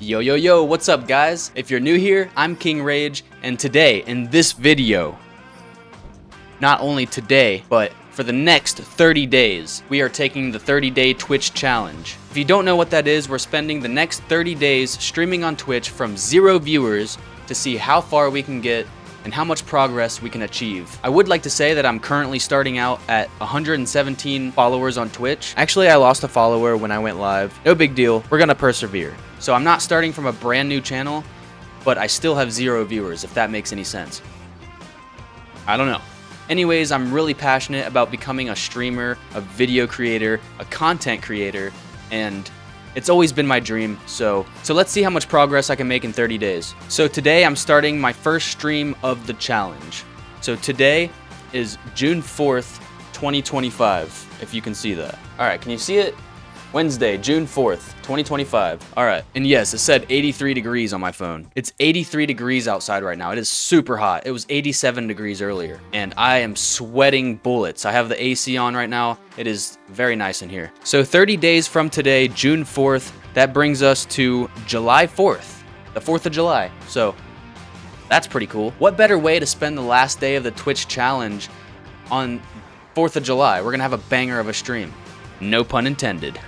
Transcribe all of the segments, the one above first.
Yo yo yo, what's up guys? If you're new here, I'm King Rage, and today, in this video, not only today, but for the next 30 days, we are taking the 30-day Twitch challenge. If you don't know what that is, we're spending the next 30 days streaming on Twitch from 0 viewers to see how far we can get and how much progress we can achieve. I would like to say that I'm currently starting out at 117 followers on Twitch. Actually, I lost a follower when I went live. No big deal, we're gonna persevere. So I'm not starting from a brand new channel, but I still have 0 viewers, if that makes any sense. I don't know. Anyways, I'm really passionate about becoming a streamer, a video creator, a content creator, and it's always been my dream, so let's see how much progress I can make in 30 days. So today I'm starting my first stream of the challenge. So today is June 4th, 2025, if you can see that. Alright, can you see it? Wednesday, June 4th, 2025. Alright, and yes, it said 83 degrees on my phone. It's 83 degrees outside right now. It is super hot. It was 87 degrees earlier, and I am sweating bullets. I have the AC on right now. It is very nice in here. So 30 days from today, June 4th, that brings us to July 4th, the 4th of July. So that's pretty cool. What better way to spend the last day of the Twitch challenge on 4th of July? We're gonna have a banger of a stream. No pun intended.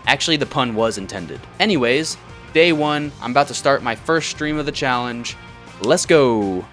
Actually, the pun was intended. Anyways, day 1, I'm about to start my first stream of the challenge. Let's go.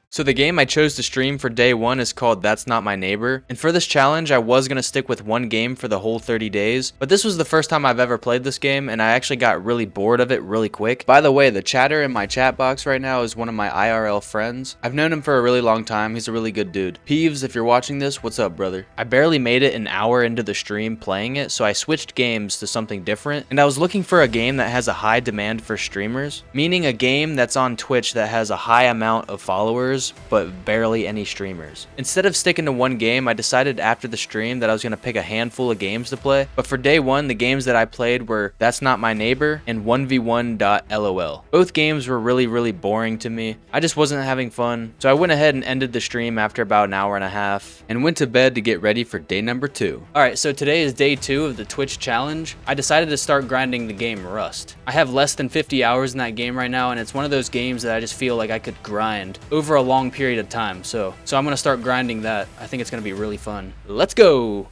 So the game I chose to stream for day 1 is called That's Not My Neighbor, and for this challenge I was going to stick with one game for the whole 30 days, but this was the first time I've ever played this game and I actually got really bored of it really quick. By the way, the chatter in my chat box right now is one of my IRL friends. I've known him for a really long time. He's a really good dude. Peeves, if you're watching this, what's up, brother? I barely made it an hour into the stream playing it, so I switched games to something different, and I was looking for a game that has a high demand for streamers, meaning a game that's on Twitch that has a high amount of followers but barely any streamers. Instead of sticking to one game, I decided after the stream that I was going to pick a handful of games to play, but for day 1, the games that I played were That's Not My Neighbor and 1v1.lol. Both games were really boring to me. I just wasn't having fun, so I went ahead and ended the stream after about an hour and a half and went to bed to get ready for day number 2. Alright, so today is day 2 of the Twitch challenge. I decided to start grinding the game Rust. I have less than 50 hours in that game right now, and it's one of those games that I just feel like I could grind over a long period of time, so I'm gonna start grinding that. I think it's gonna be really fun. Let's go.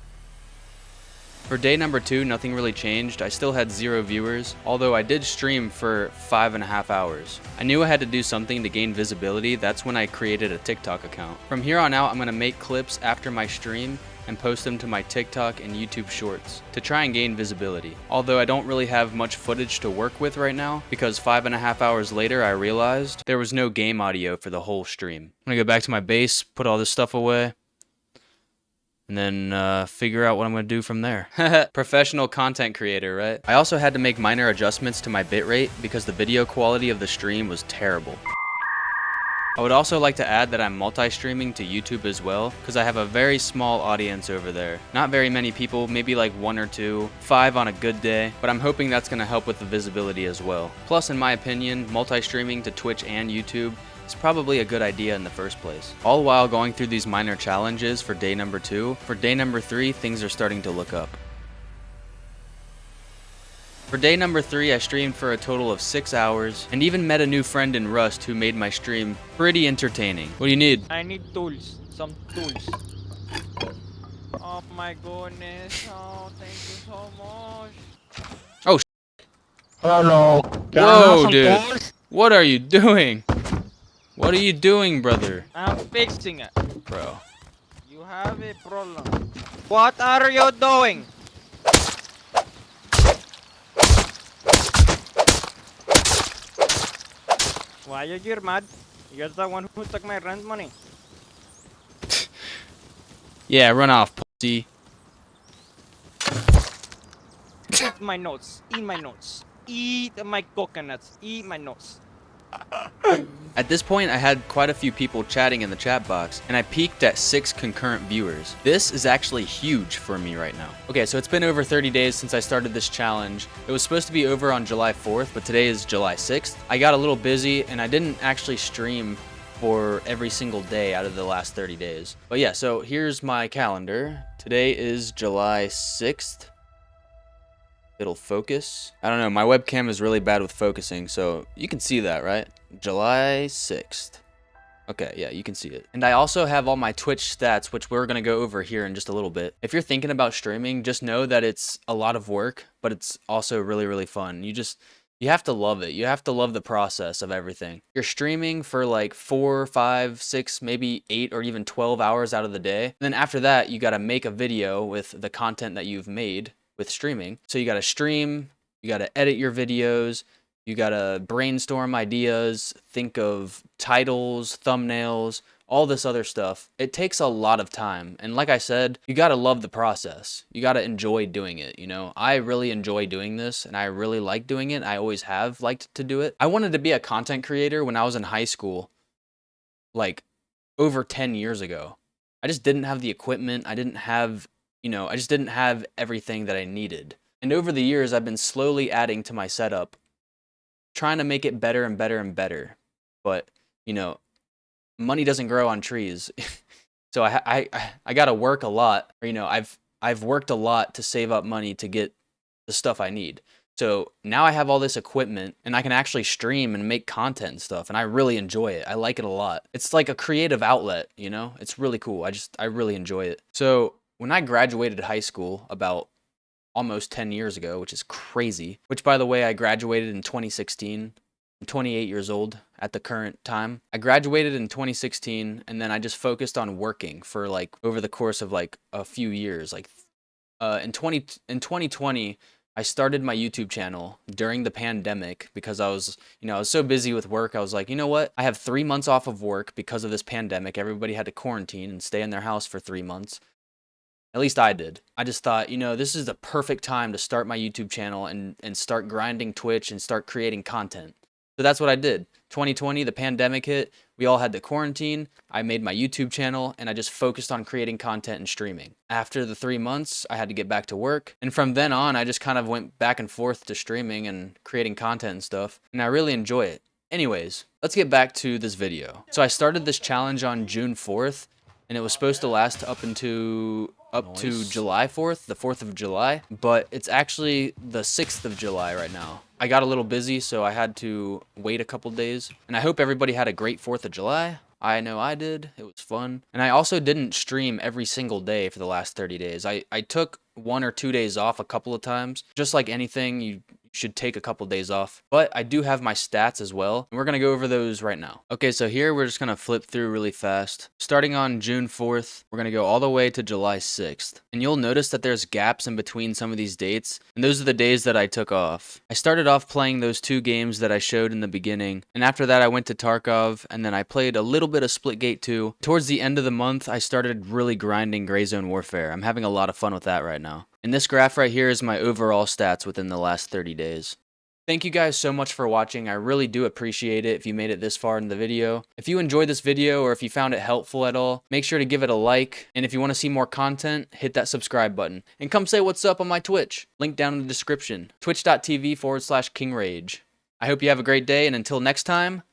For day number 2, nothing really changed. I still had 0 viewers, although I did stream for 5.5 hours. I knew I had to do something to gain visibility. That's when I created a TikTok account. From here on out, I'm gonna make clips after my stream and post them to my TikTok and YouTube shorts to try and gain visibility. Although I don't really have much footage to work with right now, because 5.5 hours later I realized there was no game audio for the whole stream. I'm gonna go back to my base, put all this stuff away, and then figure out what I'm gonna do from there. Professional content creator, right? I also had to make minor adjustments to my bitrate because the video quality of the stream was terrible. I would also like to add that I'm multi-streaming to YouTube as well, because I have a very small audience over there. Not very many people, maybe like 1 or 2, 5 on a good day, but I'm hoping that's going to help with the visibility as well. Plus, in my opinion, multi-streaming to Twitch and YouTube is probably a good idea in the first place. All while going through these minor challenges for day number 2, for day number 3, things are starting to look up. For day number 3, I streamed for a total of 6 hours, and even met a new friend in Rust who made my stream pretty entertaining. What do you need? I need tools. Some tools. Oh my goodness. Oh, thank you so much. Oh, Hello. whoa, dude. What are you doing? What are you doing, brother? I'm fixing it. Bro. You have a problem. What are you doing? Why are you mad? You're the one who took my rent money. Yeah, run off, pussy. Eat my notes. Eat my notes. Eat my coconuts. Eat my notes. At this point, I had quite a few people chatting in the chat box, and I peaked at 6 concurrent viewers. This is actually huge for me right now. Okay, so it's been over 30 days since I started this challenge. It was supposed to be over on July 4th, but today is July 6th. I got a little busy, and I didn't actually stream for every single day out of the last 30 days. But yeah, so here's my calendar. Today is July 6th. it'll focus. I don't know, my webcam is really bad with focusing, so you can see that, right? July 6th. Okay, yeah, you can see it. And I also have all my Twitch stats, which we're going to go over here in just a little bit. If you're thinking about streaming, just know that it's a lot of work, but it's also really, really fun. You have to love it. You have to love the process of everything. You're streaming for like 4, 5, 6, maybe 8 or even 12 hours out of the day. And then after that, you got to make a video with the content that you've made with streaming. So you got to stream, you got to edit your videos, you gotta brainstorm ideas, think of titles, thumbnails, all this other stuff. It takes a lot of time. And like I said, you gotta love the process. You gotta enjoy doing it, you know? I really enjoy doing this and I really like doing it. I always have liked to do it. I wanted to be a content creator when I was in high school, like over 10 years ago. I just didn't have the equipment. I didn't have, I just didn't have everything that I needed. And over the years, I've been slowly adding to my setup, trying to make it better and better and better. But, money doesn't grow on trees. So I got to work a lot. Or, I've worked a lot to save up money to get the stuff I need. So now I have all this equipment and I can actually stream and make content and stuff. And I really enjoy it. I like it a lot. It's like a creative outlet, It's really cool. I really enjoy it. So when I graduated high school about almost 10 years ago, which is crazy, which by the way, I graduated in 2016. I'm 28 years old at the current time. I graduated in 2016 and then I just focused on working for like over the course of like a few years. Like in 2020, I started my YouTube channel during the pandemic because I was so busy with work. I was like, you know what? I have 3 months off of work because of this pandemic. Everybody had to quarantine and stay in their house for 3 months. At least I did. I just thought, this is the perfect time to start my YouTube channel and start grinding Twitch and start creating content. So that's what I did. 2020, the pandemic hit. We all had to quarantine. I made my YouTube channel and I just focused on creating content and streaming. After the 3 months, I had to get back to work. And from then on, I just kind of went back and forth to streaming and creating content and stuff. And I really enjoy it. Anyways, let's get back to this video. So I started this challenge on June 4th. And it was supposed to last up to July 4th, the 4th of July, but it's actually the 6th of July right now. I got a little busy, so I had to wait a couple days, and I hope everybody had a great 4th of July. I know I did. It was fun. And I also didn't stream every single day for the last 30 days. I took 1 or 2 days off a couple of times. Just like anything, you should take a couple days off. But I do have my stats as well, and we're gonna go over those right now. Okay, so here we're just gonna flip through really fast. Starting on June 4th, we're gonna go all the way to July 6th. And you'll notice that there's gaps in between some of these dates, and those are the days that I took off. I started off playing those 2 games that I showed in the beginning, and after that I went to Tarkov, and then I played a little bit of Splitgate 2. Towards the end of the month, I started really grinding Gray Zone Warfare. I'm having a lot of fun with that right now. And this graph right here is my overall stats within the last 30 days. Thank you guys so much for watching. I really do appreciate it if you made it this far in the video. If you enjoyed this video or if you found it helpful at all, make sure to give it a like. And if you want to see more content, hit that subscribe button. And come say what's up on my Twitch. Link down in the description. Twitch.tv/KingRage. I hope you have a great day, and until next time,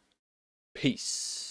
peace.